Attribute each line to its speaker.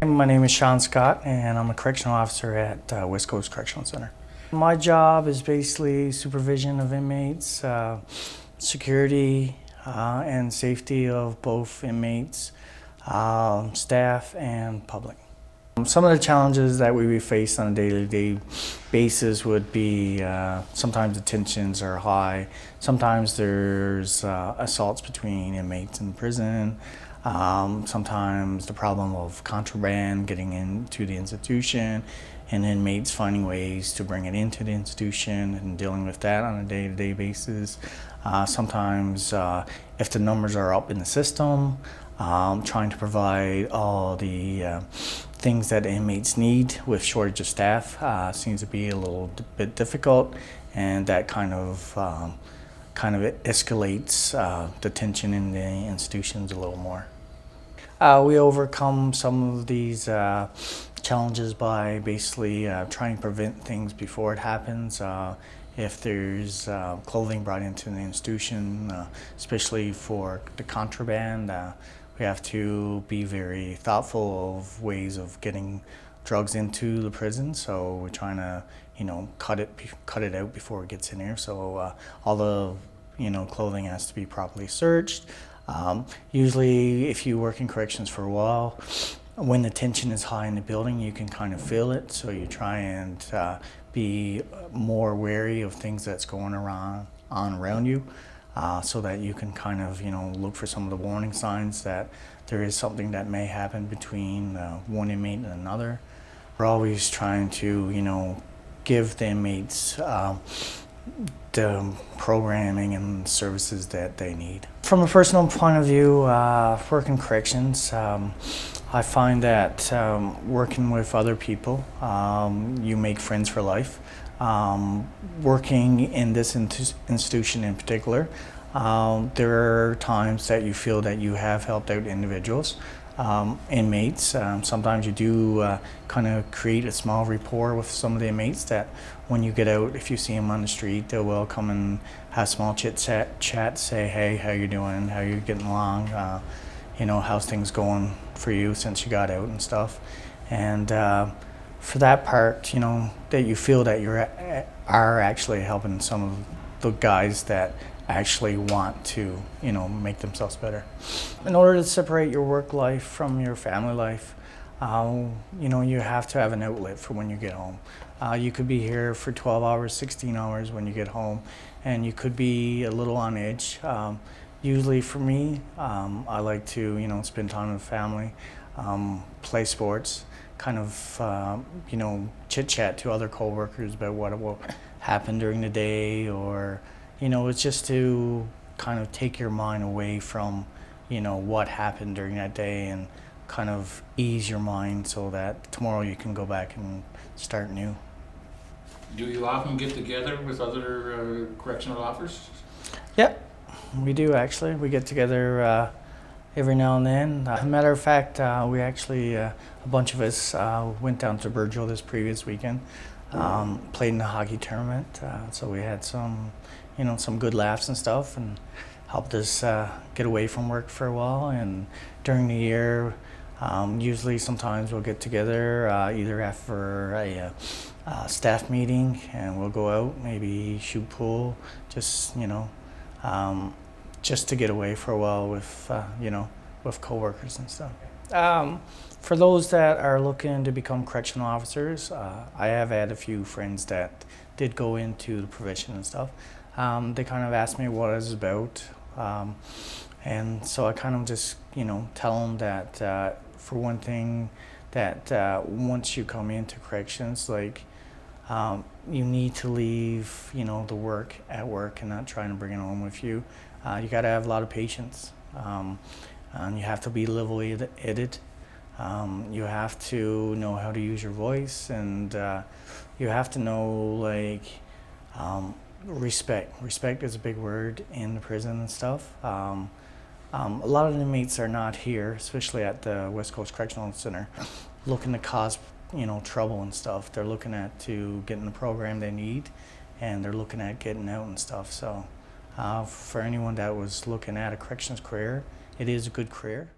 Speaker 1: My name is Sean Scott, and I'm a correctional officer at West Coast Correctional Center. My job is basically supervision of inmates, security and safety of both inmates, staff, and public. Some of the challenges that we face on a day-to-day basis would be sometimes the tensions are high, sometimes there's assaults between inmates in prison, sometimes the problem of contraband getting into the institution and inmates finding ways to bring it into the institution and dealing with that on a day-to-day basis. Sometimes if the numbers are up in the system, trying to provide all the things that inmates need with shortage of staff seems to be a little bit difficult, and that kind of escalates the tension in the institutions a little more. We overcome some of these challenges by basically trying to prevent things before it happens. If there's clothing brought into the institution, especially for the contraband, we have to be very thoughtful of ways of getting drugs into the prison. So we're trying to, cut it out before it gets in here. So all the, clothing has to be properly searched. Usually, if you work in corrections for a while, when the tension is high in the building, you can kind of feel it. So you try and be more wary of things that's going around you. So that you can kind of, look for some of the warning signs that there is something that may happen between one inmate and another. We're always trying to, give the inmates the programming and services that they need. From a personal point of view, working corrections, I find that working with other people, you make friends for life. Working in this institution in particular, there are times that you feel that you have helped out individuals, inmates. Sometimes you do kind of create a small rapport with some of the inmates that when you get out, if you see them on the street, they will come and have small chat, say, hey, how you doing, how you getting along, how's things going for you since you got out and stuff. And for that part, that you feel that you are actually helping some of the guys that actually want to, make themselves better. In order to separate your work life from your family life, you have to have an outlet for when you get home. You could be here for 12 hours, 16 hours when you get home, and you could be a little on edge. Usually for me, I like to, spend time with family, play sports, kind of, chit-chat to other coworkers about what will happen during the day, or, it's just to kind of take your mind away from, what happened during that day and kind of ease your mind so that tomorrow you can go back and start new.
Speaker 2: Do you often get together with other correctional officers?
Speaker 1: Yep, we do actually. We get together every now and then. As a matter of fact, we actually, a bunch of us went down to Virgil this previous weekend, played in the hockey tournament. So we had some, some good laughs and stuff, and helped us get away from work for a while. And during the year, usually sometimes we'll get together either after a staff meeting, and we'll go out, maybe shoot pool, just, just to get away for a while with, with coworkers and stuff. For those that are looking to become correctional officers, I have had a few friends that did go into the profession and stuff. They kind of asked me what it's about, and so I kind of just, tell them that for one thing, that once you come into corrections, like, you need to leave, the work at work and not trying to bring it home with you. You got to have a lot of patience, and you have to be level-headed. You have to know how to use your voice, and you have to know, like, respect. Respect is a big word in the prison and stuff. A lot of the inmates are not here, especially at the West Coast Correctional Center, looking to cause, trouble and stuff. They're looking at to getting the program they need, and they're looking at getting out and stuff. So for anyone that was looking at a corrections career, it is a good career.